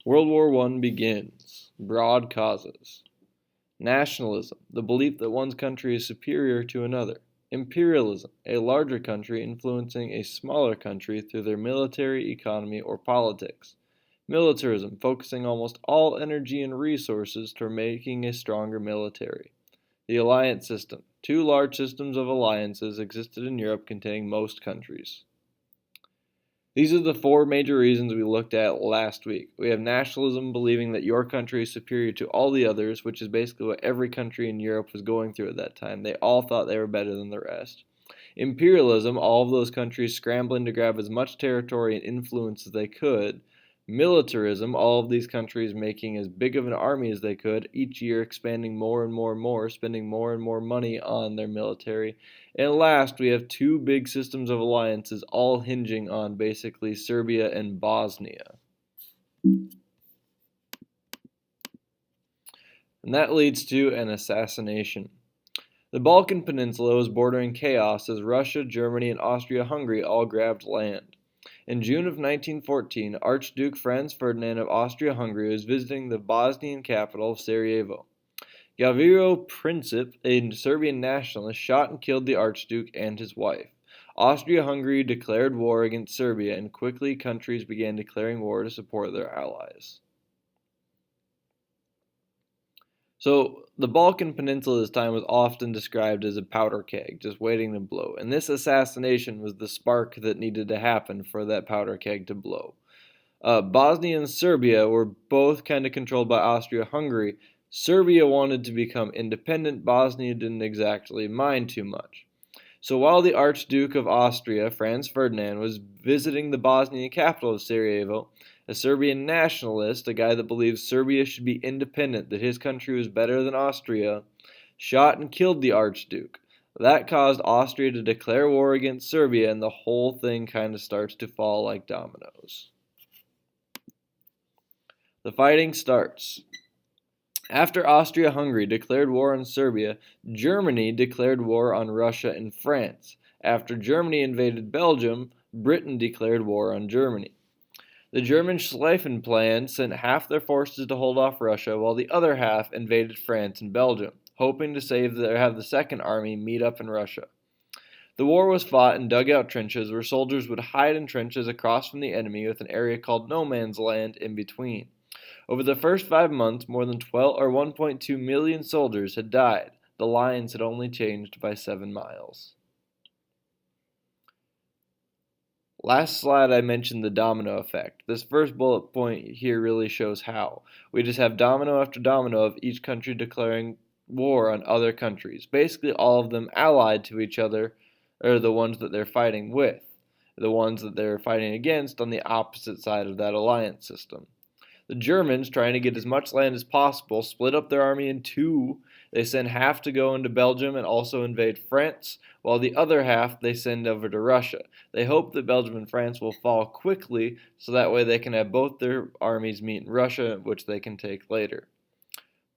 World War I begins. Broad causes. Nationalism, the belief that one's country is superior to another. Imperialism, a larger country influencing a smaller country through their military, economy, or politics. Militarism, focusing almost all energy and resources toward making a stronger military. The alliance system. Two large systems of alliances existed in Europe containing most countries. These are the four major reasons we looked at last week. We have nationalism, believing that your country is superior to all the others, which is basically what every country in Europe was going through at that time. They all thought they were better than the rest. Imperialism, all of those countries scrambling to grab as much territory and influence as they could. Militarism, all of these countries making as big of an army as they could, each year expanding more and more and more, spending more and more money on their military. And last, we have two big systems of alliances, all hinging on basically Serbia and Bosnia. And that leads to an assassination. The Balkan Peninsula was bordering chaos as Russia, Germany, and Austria-Hungary all grabbed land. In June of 1914, Archduke Franz Ferdinand of Austria-Hungary was visiting the Bosnian capital of Sarajevo. Gavrilo Princip, a Serbian nationalist, shot and killed the Archduke and his wife. Austria-Hungary declared war against Serbia, and quickly countries began declaring war to support their allies. So, the Balkan Peninsula this time was often described as a powder keg, just waiting to blow. And this assassination was the spark that needed to happen for that powder keg to blow. Bosnia and Serbia were both kind of controlled by Austria-Hungary. Serbia wanted to become independent. Bosnia didn't exactly mind too much. So while the Archduke of Austria, Franz Ferdinand, was visiting the Bosnian capital of Sarajevo, a Serbian nationalist, a guy that believes Serbia should be independent, that his country was better than Austria, shot and killed the Archduke. That caused Austria to declare war against Serbia, and the whole thing kind of starts to fall like dominoes. The fighting starts. After Austria-Hungary declared war on Serbia, Germany declared war on Russia and France. After Germany invaded Belgium, Britain declared war on Germany. The German Schlieffen Plan sent half their forces to hold off Russia, while the other half invaded France and Belgium, hoping to have the Second Army meet up in Russia. The war was fought in dugout trenches where soldiers would hide in trenches across from the enemy with an area called no man's land in between. Over the first 5 months, more than 1.2 million soldiers had died. The lines had only changed by 7 miles. Last slide I mentioned the domino effect. This first bullet point here really shows how. We just have domino after domino of each country declaring war on other countries. Basically all of them allied to each other are the ones that they're fighting with. The ones that they're fighting against on the opposite side of that alliance system. The Germans, trying to get as much land as possible, split up their army in two. They send half to go into Belgium and also invade France, while the other half they send over to Russia. They hope that Belgium and France will fall quickly, so that way they can have both their armies meet in Russia, which they can take later.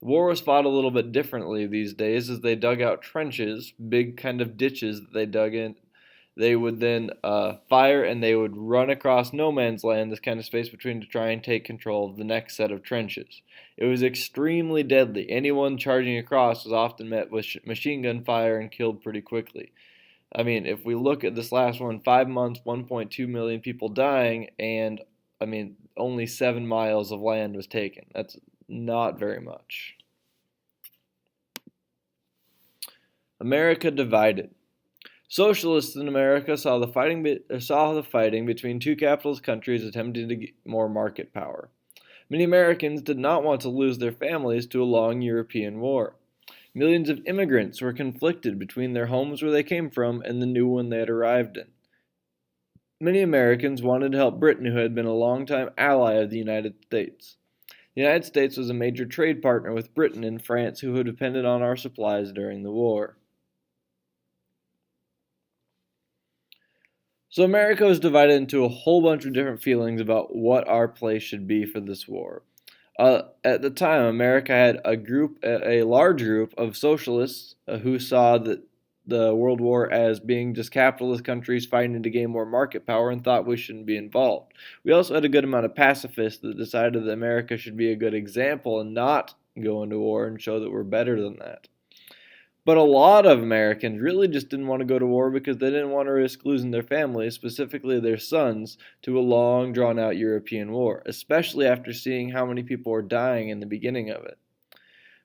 The war was fought a little bit differently these days as they dug out trenches, big kind of ditches that they dug in. They would then fire and they would run across no man's land, this kind of space between, to try and take control of the next set of trenches. It was extremely deadly. Anyone charging across was often met with machine gun fire and killed pretty quickly. I mean, if we look at this last one, 5 months, 1.2 million people dying, and only 7 miles of land was taken. That's not very much. America divided. Socialists in America saw the fighting between two capitalist countries attempting to get more market power. Many Americans did not want to lose their families to a long European war. Millions of immigrants were conflicted between their homes where they came from and the new one they had arrived in. Many Americans wanted to help Britain, who had been a longtime ally of the United States. The United States was a major trade partner with Britain and France, who had depended on our supplies during the war. So America was divided into a whole bunch of different feelings about what our place should be for this war. At the time, America had a large group of socialists who saw that the World War as being just capitalist countries fighting to gain more market power and thought we shouldn't be involved. We also had a good amount of pacifists that decided that America should be a good example and not go into war and show that we're better than that. But a lot of Americans really just didn't want to go to war because they didn't want to risk losing their families, specifically their sons, to a long, drawn-out European war, especially after seeing how many people were dying in the beginning of it.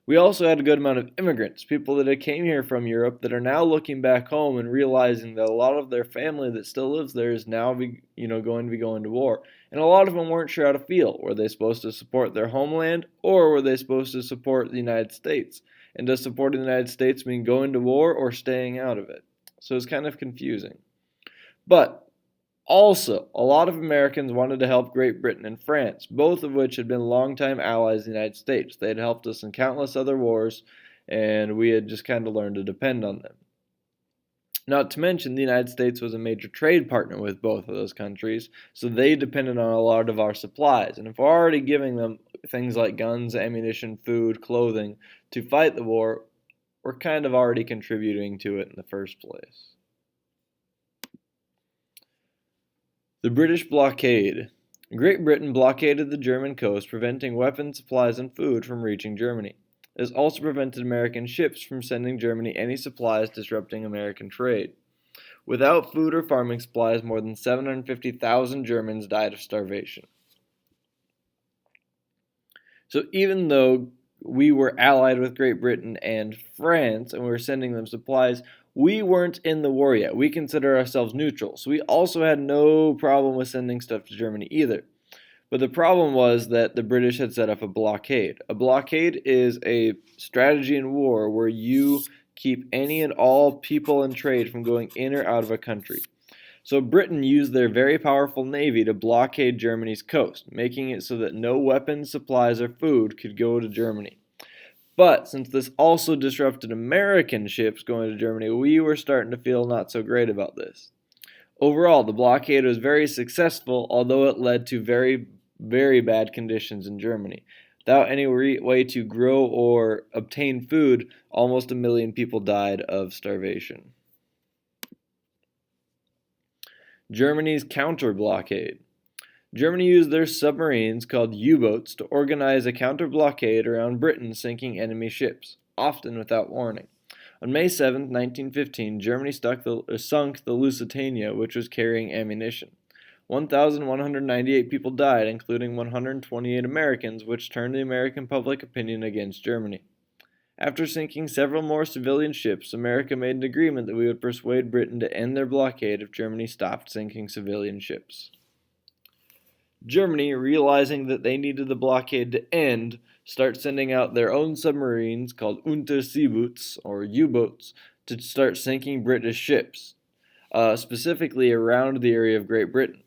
We also had a good amount of immigrants, people that had came here from Europe that are now looking back home and realizing that a lot of their family that still lives there is now going to be going to war. And a lot of them weren't sure how to feel. Were they supposed to support their homeland, or were they supposed to support the United States? And does supporting the United States mean going to war or staying out of it? So it's kind of confusing. But also, a lot of Americans wanted to help Great Britain and France, both of which had been longtime allies of the United States. They had helped us in countless other wars, and we had just kind of learned to depend on them. Not to mention, the United States was a major trade partner with both of those countries, so they depended on a lot of our supplies. And if we're already giving them things like guns, ammunition, food, clothing to fight the war, we're kind of already contributing to it in the first place. The British blockade. Great Britain blockaded the German coast, preventing weapons, supplies, and food from reaching Germany. This also prevented American ships from sending Germany any supplies, disrupting American trade. Without food or farming supplies, more than 750,000 Germans died of starvation. So even though we were allied with Great Britain and France, and we were sending them supplies, we weren't in the war yet. We consider ourselves neutral, so we also had no problem with sending stuff to Germany either. But the problem was that the British had set up a blockade. A blockade is a strategy in war where you keep any and all people and trade from going in or out of a country. So Britain used their very powerful navy to blockade Germany's coast, making it so that no weapons, supplies, or food could go to Germany. But since this also disrupted American ships going to Germany, we were starting to feel not so great about this. Overall, the blockade was very successful, although it led to very, very bad conditions in Germany. Without any way to grow or obtain food, almost 1 million people died of starvation. Germany's counter-blockade. Germany used their submarines, called U-boats, to organize a counter-blockade around Britain sinking enemy ships, often without warning. On May 7, 1915, Germany sunk the Lusitania, which was carrying ammunition. 1,198 people died, including 128 Americans, which turned the American public opinion against Germany. After sinking several more civilian ships, America made an agreement that we would persuade Britain to end their blockade if Germany stopped sinking civilian ships. Germany, realizing that they needed the blockade to end, start sending out their own submarines called Unterseeboots, or U-boats, to start sinking British ships, specifically around the area of Great Britain.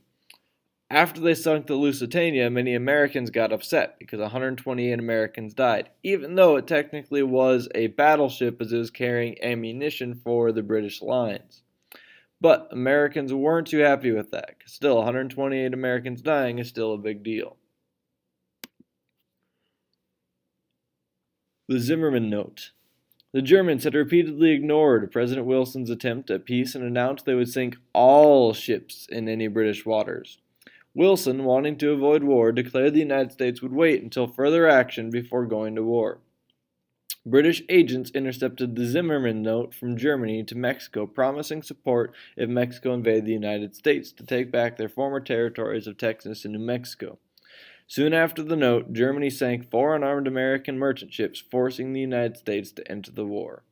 After they sunk the Lusitania, many Americans got upset because 128 Americans died, even though it technically was a battleship as it was carrying ammunition for the British lines. But Americans weren't too happy with that. Still, 128 Americans dying is still a big deal. The Zimmermann Note. The Germans had repeatedly ignored President Wilson's attempt at peace and announced they would sink all ships in any British waters. Wilson, wanting to avoid war, declared the United States would wait until further action before going to war. British agents intercepted the Zimmermann Note from Germany to Mexico, promising support if Mexico invaded the United States to take back their former territories of Texas and New Mexico. Soon after the note, Germany sank 4 unarmed American merchant ships, forcing the United States to enter the war.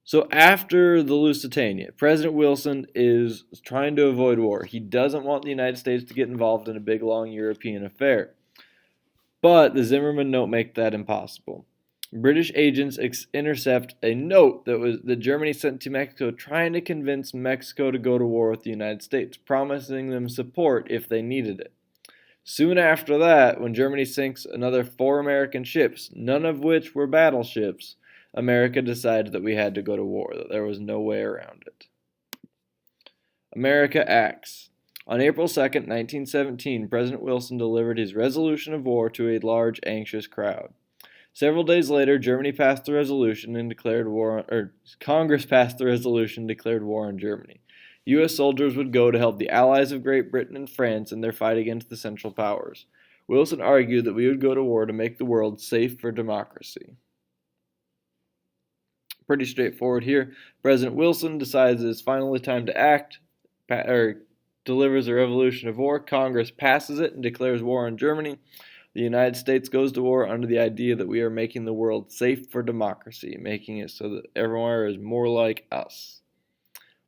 So after the Lusitania, President Wilson is trying to avoid war. He doesn't want the United States to get involved in a big, long European affair. But the Zimmermann Note makes that impossible. British agents intercept a note that Germany sent to Mexico trying to convince Mexico to go to war with the United States, promising them support if they needed it. Soon after that, when Germany sinks another 4 American ships, none of which were battleships, America decided that we had to go to war, that there was no way around it. America acts. On April 2, 1917, President Wilson delivered his resolution of war to a large, anxious crowd. Several days later, Germany passed the resolution and declared war on, or Congress passed the resolution and declared war on Germany. U.S. soldiers would go to help the allies of Great Britain and France in their fight against the Central Powers. Wilson argued that we would go to war to make the world safe for democracy. Pretty straightforward here. President Wilson decides it's finally time to act, delivers a revolution of war. Congress passes it and declares war on Germany. The United States goes to war under the idea that we are making the world safe for democracy, making it so that everywhere is more like us.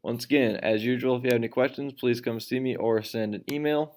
Once again, as usual, if you have any questions, please come see me or send an email.